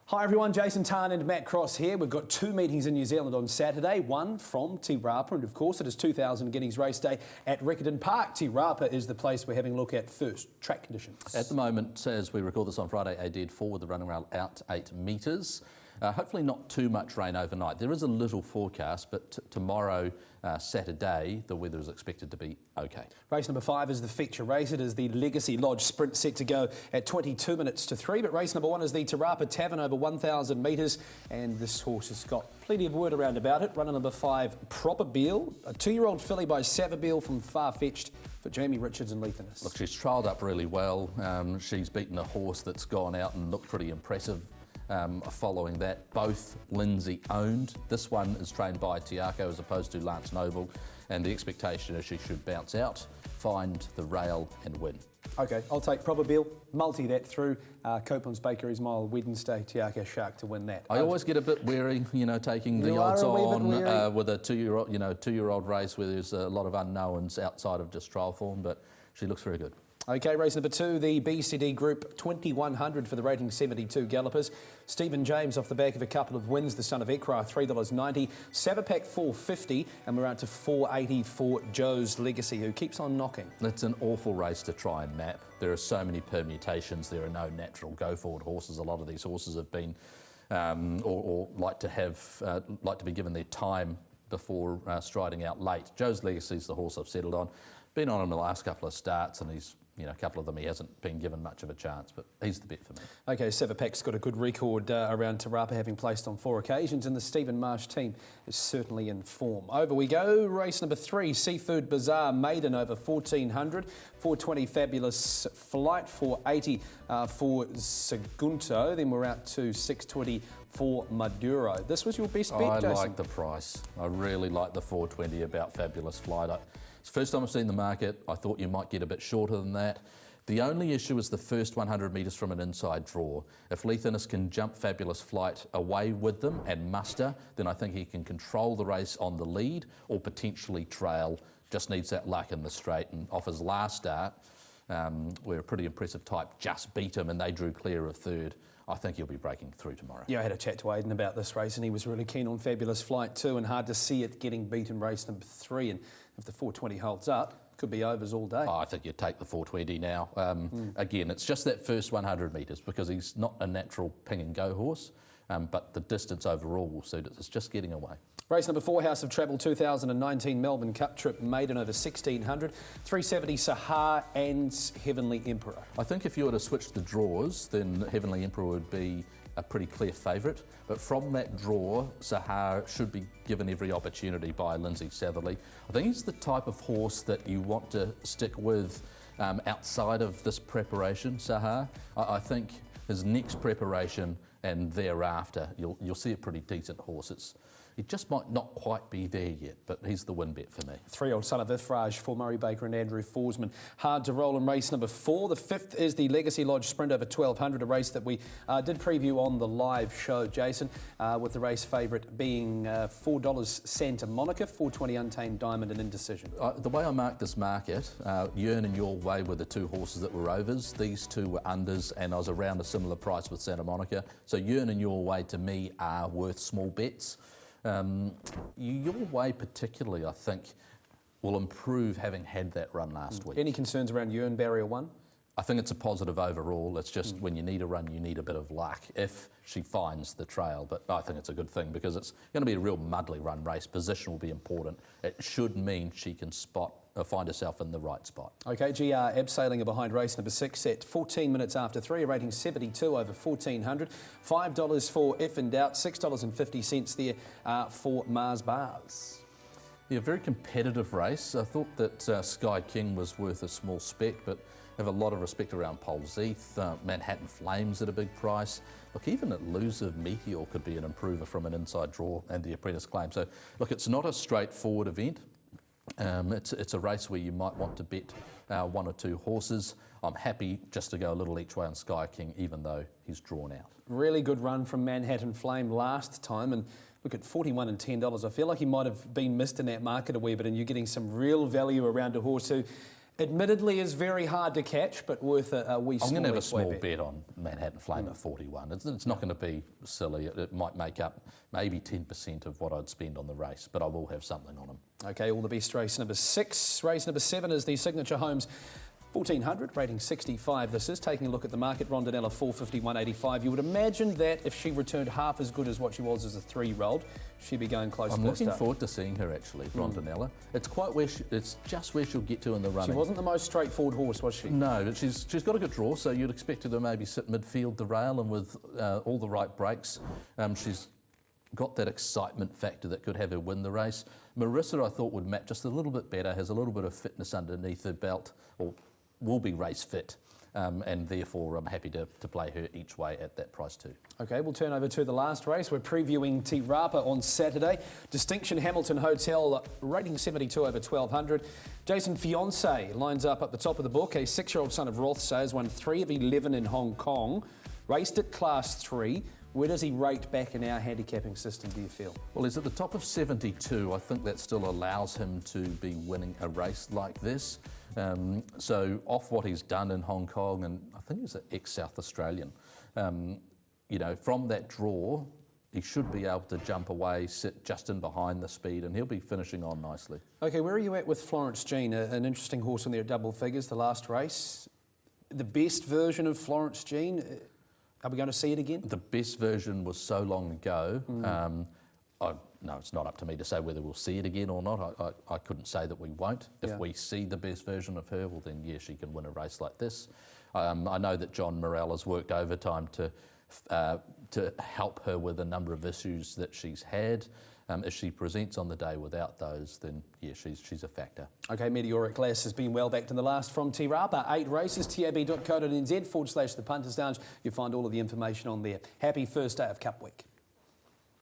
Hi everyone, Jason Tarn and Matt Cross here. We've got two meetings in New Zealand on Saturday, one from Te Rapa, and of course it is 2000 Guineas Race Day at Riccarton Park. Te Rapa is the place we're having a look at first. Track conditions. At the moment, as we record this on Friday, a dead fall with the running rail out 8 metres. Hopefully not too much rain overnight. There is a little forecast, but tomorrow, Saturday, the weather is expected to be okay. Race number 5 is the feature race. It is the Legacy Lodge Sprint set to go at 22 minutes to 3. But race number 1 is the Te Rapa Tavern over 1,000 metres. And this horse has got plenty of word around about it. Runner number 5, Proper Beal, a 2-year-old filly by Savabeel from Far-Fetched for Jamie Richards and Leithinus. Look, she's trialled up really well. She's beaten a horse that's gone out and looked pretty impressive. Following that, both Lindsay owned. This one is trained by Tiako as opposed to Lance Noble, and the expectation is she should bounce out, find the rail and win. Okay, I'll take Proper Beal, multi that through Copeland's Bakery's Mile Wednesday, Tiako Shark to win that. I always get a bit wary, taking the odds on with a two-year-old race where there's a lot of unknowns outside of just trial form, but she looks very good. Okay, race number 2, the BCD Group 2100 for the rating 72 gallopers. Stephen James off the back of a couple of wins, the son of Ekra, $3.90. Savapack $4.50, and we're out to $4.80 for Joe's Legacy, who keeps on knocking. It's an awful race to try and map. There are so many permutations. There are no natural go-forward horses. A lot of these horses have been, or like to be given their time before striding out late. Joe's Legacy is the horse I've settled on. Been on him the last couple of starts, and he's, a couple of them he hasn't been given much of a chance, but he's the bet for me. Okay, Savapack's got a good record around Te Rapa, having placed on 4 occasions, and the Stephen Marsh team is certainly in form. Over we go, race number 3, Seafood Bazaar Maiden over 1,400, 420 Fabulous Flight, 480 for Sagunto, then we're out to 620 for Maduro. This was your best bet, Jason? I like the price. I really like the 420 about Fabulous Flight. It's the first time I've seen the market. I thought you might get a bit shorter than that. The only issue is the first 100 metres from an inside draw. If Leithinus can jump Fabulous Flight away with them and muster, then I think he can control the race on the lead or potentially trail. Just needs that luck in the straight. And off his last start, where a pretty impressive type just beat him and they drew clear of third, I think he'll be breaking through tomorrow. Yeah, I had a chat to Aidan about this race and he was really keen on Fabulous Flight too, and hard to see it getting beat in race number 3. And if the 420 holds up, could be overs all day. I think you'd take the 420 now. Again, it's just that first 100 metres because he's not a natural ping and go horse, but the distance overall will suit it. It's just getting away. Race number 4, House of Travel 2019 Melbourne Cup Trip Maiden over 1,600, 370 Sahar and Heavenly Emperor. I think if you were to switch the draws, then Heavenly Emperor would be a pretty clear favourite. But from that draw, Sahar should be given every opportunity by Lindsay Satherley. I think he's the type of horse that you want to stick with outside of this preparation, Sahar. I think his next preparation and thereafter, you'll see a pretty decent horse. It just might not quite be there yet, but he's the win bet for me. 3-year-old son of Ifraj for Murray Baker and Andrew Forsman. Hard to roll in race number 4. The 5th is the Legacy Lodge Sprint over 1,200, a race that we did preview on the live show, Jason, with the race favourite being $4 Santa Monica, 420 Untamed Diamond and Indecision. The way I marked this market, Yearn and Your Way were the 2 horses that were overs. These 2 were unders, and I was around a similar price with Santa Monica. So Yearn and Your Way to me are worth small bets. Your Way particularly, I think, will improve having had that run last week. Any concerns around Yearn, barrier 1? I think it's a positive overall. It's just when you need a run, you need a bit of luck if she finds the trail. But I think it's a good thing because it's going to be a real muddly run race. Position will be important. It should mean she can find herself in the right spot. Okay, GR Abseiling behind race number 6 at 14 minutes after 3, a rating 72 over 1,400. $5 for If in Doubt, $6.50 there for Mars Bars. Yeah, very competitive race. I thought that Sky King was worth a small spec, but have a lot of respect around Polzeath, Manhattan Flames at a big price. Look, even at Loser, Meteor could be an improver from an inside draw and the Apprentice Claim. So, look, it's not a straightforward event. It's a race where you might want to bet 1 or 2 horses. I'm happy just to go a little each way on Sky King, even though he's drawn out. Really good run from Manhattan Flame last time, and look at $41 and $10. I feel like he might have been missed in that market a wee bit, and you're getting some real value around a horse who Admittedly, is very hard to catch, but worth a wee small I'm going to have a each way small bet on Manhattan Flame at 41. It's not going to be silly. It might make up maybe 10% of what I'd spend on the race, but I will have something on him. Okay, all the best. Race number 6. Race number 7 is the Signature Homes 1400, rating 65. This is taking a look at the market. Rondinella 451.85. You would imagine that if she returned half as good as what she was as a 3-year-old, she'd be going close. I'm looking forward to seeing her actually, Rondinella. It's quite where it's just where she'll get to in the running. She wasn't the most straightforward horse, was she? No, but she's got a good draw, so you'd expect her to maybe sit midfield the rail, and with all the right breaks, she's got that excitement factor that could have her win the race. Marissa, I thought, would match just a little bit better, has a little bit of fitness underneath her belt, or will be race fit, and therefore I'm happy to play her each way at that price too. Okay, we'll turn over to the last race. We're previewing Rapa on Saturday. Distinction Hamilton Hotel, rating 72 over 1200. Jason Fiance lines up at the top of the book. A 6-year-old son of Rothsay has won 3 of 11 in Hong Kong. Raced at Class 3. Where does he rate back in our handicapping system, do you feel? Well, he's at the top of 72. I think that still allows him to be winning a race like this. So off what he's done in Hong Kong, and I think he's an ex-South Australian, you know, from that draw, he should be able to jump away, sit just in behind the speed, and he'll be finishing on nicely. Okay, where are you at with Florence Jean? An interesting horse in there at double figures, the last race. The best version of Florence Jean, are we going to see it again? The best version was so long ago. No, it's not up to me to say whether we'll see it again or not. I couldn't say that we won't. If we see the best version of her, well then, yeah, she can win a race like this. I know that John Morrell has worked overtime to help her with a number of issues that she's had. If she presents on the day without those, then yeah, she's a factor. Okay, Meteoric Glass has been well backed in the last from Rapa. 8 races, tab.co.nz/the Punters Lounge. You'll find all of the information on there. Happy first day of Cup Week.